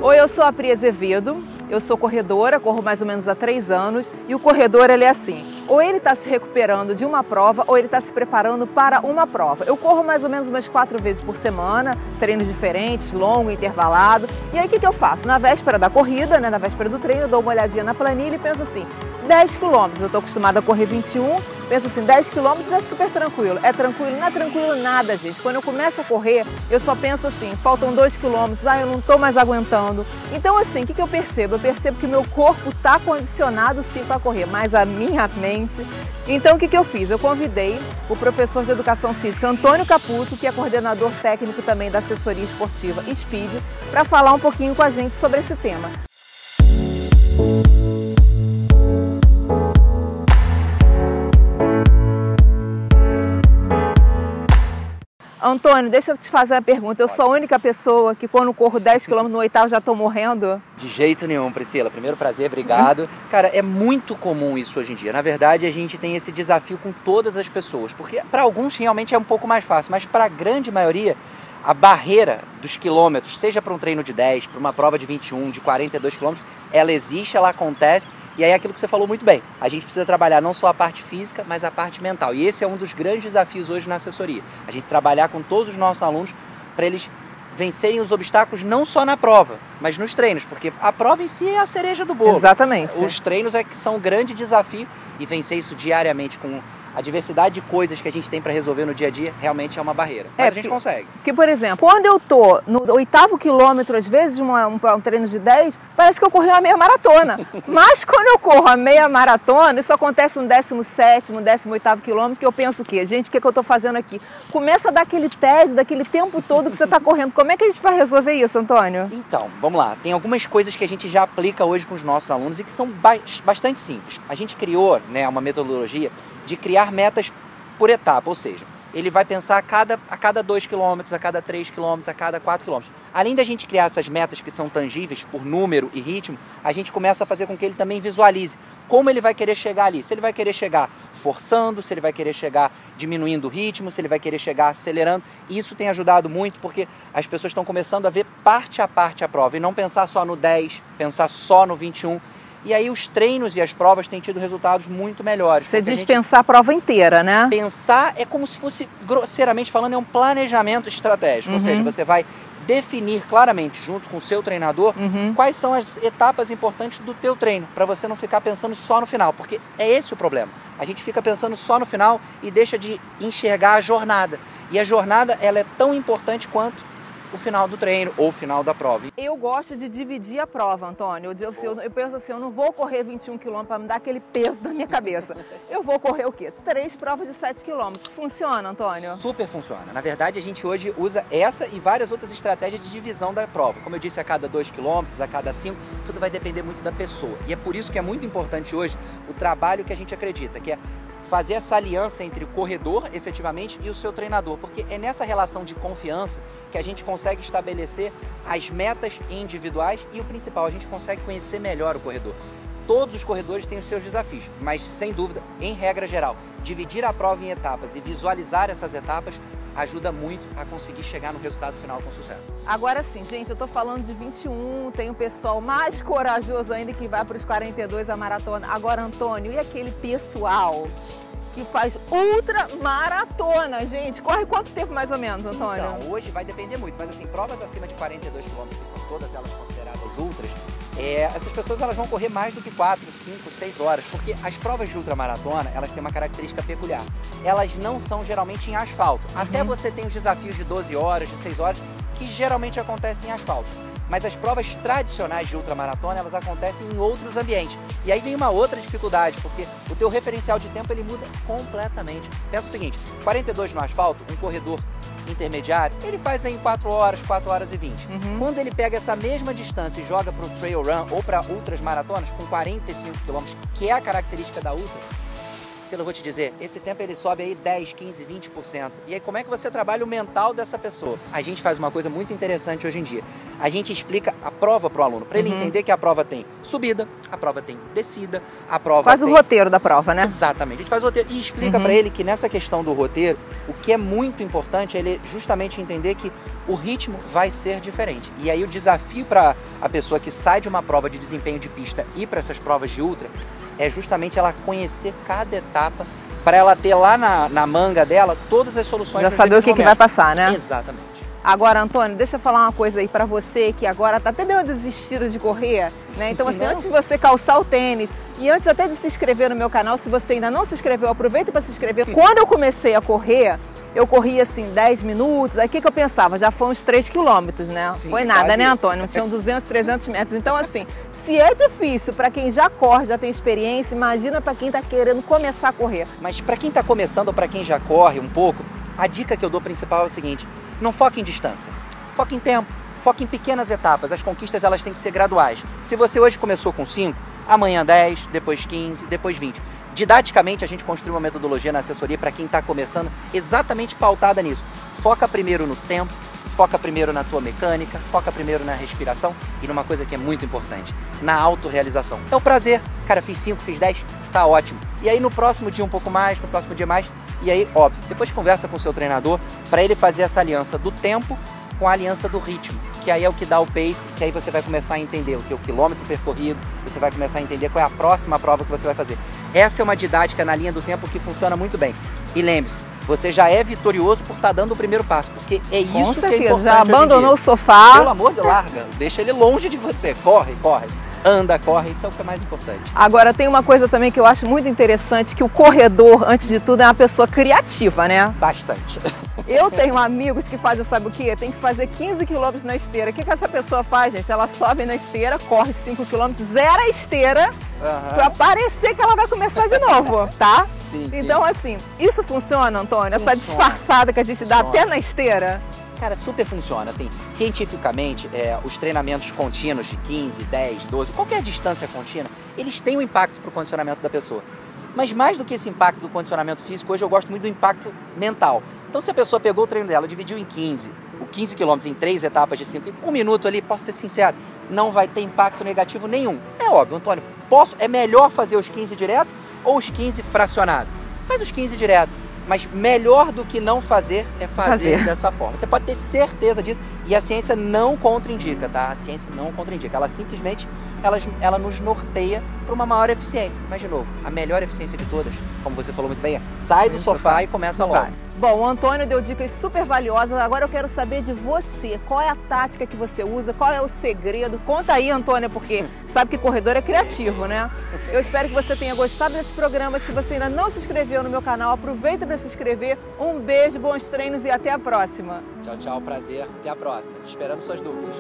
Oi, eu sou a Pri Azevedo, eu sou corredora, corro mais ou menos há 3 anos e o corredor ele é assim, ou ele está se recuperando de uma prova ou ele está se preparando para uma prova. Eu corro mais ou menos umas 4 vezes por semana, treinos diferentes, longo, intervalado. E aí o que eu faço? Na véspera da corrida, na véspera do treino, eu dou uma olhadinha na planilha e penso assim, 10 quilômetros, eu estou acostumada a correr 21, penso assim, 10 quilômetros é super tranquilo. É tranquilo? Não é tranquilo nada, gente. Quando eu começo a correr, eu só penso assim, faltam 2 quilômetros, eu não estou mais aguentando. Então assim, o que eu percebo? Eu percebo que meu corpo está condicionado sim para correr, mas a minha mente... Então o que eu fiz? Eu convidei o professor de Educação Física Antônio Caputo, que é coordenador técnico também da assessoria esportiva Speed, para falar um pouquinho com a gente sobre esse tema. Antônio, deixa eu te fazer uma pergunta. Eu sou a única pessoa que quando corro 10 km no 8º já estou morrendo? De jeito nenhum, Priscila. Primeiro prazer, obrigado. Cara, é muito comum isso hoje em dia. Na verdade, a gente tem esse desafio com todas as pessoas, porque para alguns realmente é um pouco mais fácil, mas para a grande maioria, a barreira dos quilômetros, seja para um treino de 10, para uma prova de 21, de 42 quilômetros, ela existe, ela acontece. E aí aquilo que você falou muito bem, a gente precisa trabalhar não só a parte física, mas a parte mental. E esse é um dos grandes desafios hoje na assessoria. A gente trabalhar com todos os nossos alunos para eles vencerem os obstáculos não só na prova, mas nos treinos, porque a prova em si é a cereja do bolo. Exatamente. Os treinos é que são um grande desafio e vencer isso diariamente com a diversidade de coisas que a gente tem para resolver no dia a dia realmente é uma barreira. Mas a gente consegue. Porque, por exemplo, quando eu tô no 8º quilômetro, às vezes, de um treino de 10, parece que eu corri uma meia maratona. Mas quando eu corro a meia maratona, isso acontece no 17º, 18º quilômetro, que eu penso o quê? Gente, o que eu tô fazendo aqui? Começa a dar aquele tédio, daquele tempo todo que você tá correndo. Como é que a gente vai resolver isso, Antônio? Então, vamos lá. Tem algumas coisas que a gente já aplica hoje com os nossos alunos e que são bastante simples. A gente criou, uma metodologia de criar metas por etapa, ou seja, ele vai pensar a cada 2 km, a cada 3 km, a cada 4 km. Além da gente criar essas metas que são tangíveis por número e ritmo, a gente começa a fazer com que ele também visualize como ele vai querer chegar ali. Se ele vai querer chegar forçando, se ele vai querer chegar diminuindo o ritmo, se ele vai querer chegar acelerando. Isso tem ajudado muito porque as pessoas estão começando a ver parte a parte a prova e não pensar só no 10, pensar só no 21. E aí os treinos e as provas têm tido resultados muito melhores. Você diz pensar a prova inteira, né? Pensar é como se fosse, grosseiramente falando, é um planejamento estratégico. Ou seja, você vai definir claramente, junto com o seu treinador, quais são as etapas importantes do teu treino, para você não ficar pensando só no final, porque é esse o problema. A gente fica pensando só no final e deixa de enxergar a jornada. E a jornada, ela é tão importante quanto o final do treino ou o final da prova. Eu gosto de dividir a prova, Antônio. Eu penso assim, eu não vou correr 21 km para me dar aquele peso na minha cabeça. Eu vou correr o quê? 3 provas de 7 km. Funciona, Antônio? Super funciona. Na verdade, a gente hoje usa essa e várias outras estratégias de divisão da prova. Como eu disse, a cada 2 km, a cada 5, tudo vai depender muito da pessoa. E é por isso que é muito importante hoje o trabalho que a gente acredita, que é fazer essa aliança entre o corredor, efetivamente, e o seu treinador, porque é nessa relação de confiança que a gente consegue estabelecer as metas individuais e o principal, a gente consegue conhecer melhor o corredor. Todos os corredores têm os seus desafios, mas sem dúvida, em regra geral, dividir a prova em etapas e visualizar essas etapas ajuda muito a conseguir chegar no resultado final com sucesso. Agora sim, gente, eu tô falando de 21, tem o pessoal mais corajoso ainda que vai para os 42 a maratona. Agora, Antônio, e aquele pessoal que faz ultramaratona, gente? Corre quanto tempo mais ou menos, Antônio? Então, hoje vai depender muito, mas assim, provas acima de 42 km, que são todas elas consideradas ultras, essas pessoas elas vão correr mais do que 4, 5, 6 horas, porque as provas de ultramaratona, elas têm uma característica peculiar. Elas não são geralmente em asfalto. Até você tem os desafios de 12 horas, de 6 horas, que geralmente acontecem em asfalto. Mas as provas tradicionais de ultramaratona, elas acontecem em outros ambientes. E aí vem uma outra dificuldade, porque o teu referencial de tempo ele muda completamente. Pensa o seguinte, 42 no asfalto, um corredor intermediário, ele faz aí em 4 horas, 4 horas e 20. Quando ele pega essa mesma distância e joga para o trail run ou para ultras maratonas com 45 km, que é a característica da ultra, eu vou te dizer, esse tempo ele sobe aí 10, 15, 20%. E aí como é que você trabalha o mental dessa pessoa? A gente faz uma coisa muito interessante hoje em dia. A gente explica a prova para o aluno, para ele entender que a prova tem subida, A prova tem descida, a prova faz o roteiro da prova, né? Exatamente, a gente faz o roteiro e explica para ele que nessa questão do roteiro, o que é muito importante é ele justamente entender que o ritmo vai ser diferente. E aí o desafio para a pessoa que sai de uma prova de desempenho de pista e para essas provas de ultra é justamente ela conhecer cada etapa para ela ter lá na manga dela todas as soluções. Já saber o que vai passar, né? Exatamente. Agora, Antônio, deixa eu falar uma coisa aí pra você que agora tá até deu uma desistida de correr, né? Então, assim, antes de você calçar o tênis e antes até de se inscrever no meu canal, se você ainda não se inscreveu, aproveita para se inscrever. Quando eu comecei a correr, eu corria assim 10 minutos, aí o que eu pensava? Já foi uns 3 quilômetros, né? Sim, foi nada, né, isso. Antônio? Tinham 200, 300 metros. Então, assim, se é difícil para quem já corre, já tem experiência, imagina para quem tá querendo começar a correr. Mas para quem tá começando ou para quem já corre um pouco, a dica que eu dou principal é o seguinte: não foque em distância, foque em tempo, foque em pequenas etapas. As conquistas elas têm que ser graduais. Se você hoje começou com 5, amanhã 10, depois 15, depois 20. Didaticamente a gente construiu uma metodologia na assessoria para quem está começando exatamente pautada nisso. Foca primeiro no tempo, foca primeiro na tua mecânica, foca primeiro na respiração e numa coisa que é muito importante, na autorrealização. É o prazer. Cara, fiz 5, fiz 10, tá ótimo. E aí no próximo dia um pouco mais, no próximo dia mais. E aí, óbvio, depois conversa com o seu treinador para ele fazer essa aliança do tempo com a aliança do ritmo, que aí é o que dá o pace, que aí você vai começar a entender o que é o quilômetro percorrido, você vai começar a entender qual é a próxima prova que você vai fazer. Essa é uma didática na linha do tempo que funciona muito bem. E lembre-se, você já é vitorioso por estar dando o primeiro passo, porque é isso com que certeza, é importante. Já abandonou o sofá. Pelo amor de Deus, larga, deixa ele longe de você, corre, corre. Anda, corre, isso é o que é mais importante. Agora tem uma coisa também que eu acho muito interessante, que o corredor, antes de tudo, é uma pessoa criativa, né? Bastante. Eu tenho amigos que fazem, sabe o quê? Tem que fazer 15 quilômetros na esteira. O que essa pessoa faz, gente? Ela sobe na esteira, corre 5 quilômetros, zera a esteira, pra parecer que ela vai começar de novo, tá? Sim, então, assim, isso funciona, Antônio? Essa disfarçada que a gente dá até na esteira? Cara, super funciona. Assim, cientificamente, os treinamentos contínuos de 15, 10, 12, qualquer distância contínua, eles têm um impacto para o condicionamento da pessoa. Mas mais do que esse impacto do condicionamento físico, hoje eu gosto muito do impacto mental. Então, se a pessoa pegou o treino dela, dividiu em 15, o 15 km em 3 etapas de 5, 1 minuto ali, posso ser sincero, não vai ter impacto negativo nenhum. É óbvio, Antônio, é melhor fazer os 15 direto ou os 15 fracionados? Faz os 15 direto. Mas melhor do que não fazer é fazer dessa forma. Você pode ter certeza disso. E a ciência não contraindica, tá? A ciência não contraindica. Ela simplesmente ela nos norteia para uma maior eficiência. Mas, de novo, a melhor eficiência de todas, como você falou muito bem, é sai do sofá e começa logo. Bom, o Antônio deu dicas super valiosas. Agora eu quero saber de você. Qual é a tática que você usa? Qual é o segredo? Conta aí, Antônio, porque sabe que corredor é criativo, né? Eu espero que você tenha gostado desse programa. Se você ainda não se inscreveu no meu canal, aproveita para se inscrever. Um beijo, bons treinos e até a próxima. Tchau, tchau. Prazer. Até a próxima. Esperando suas dúvidas.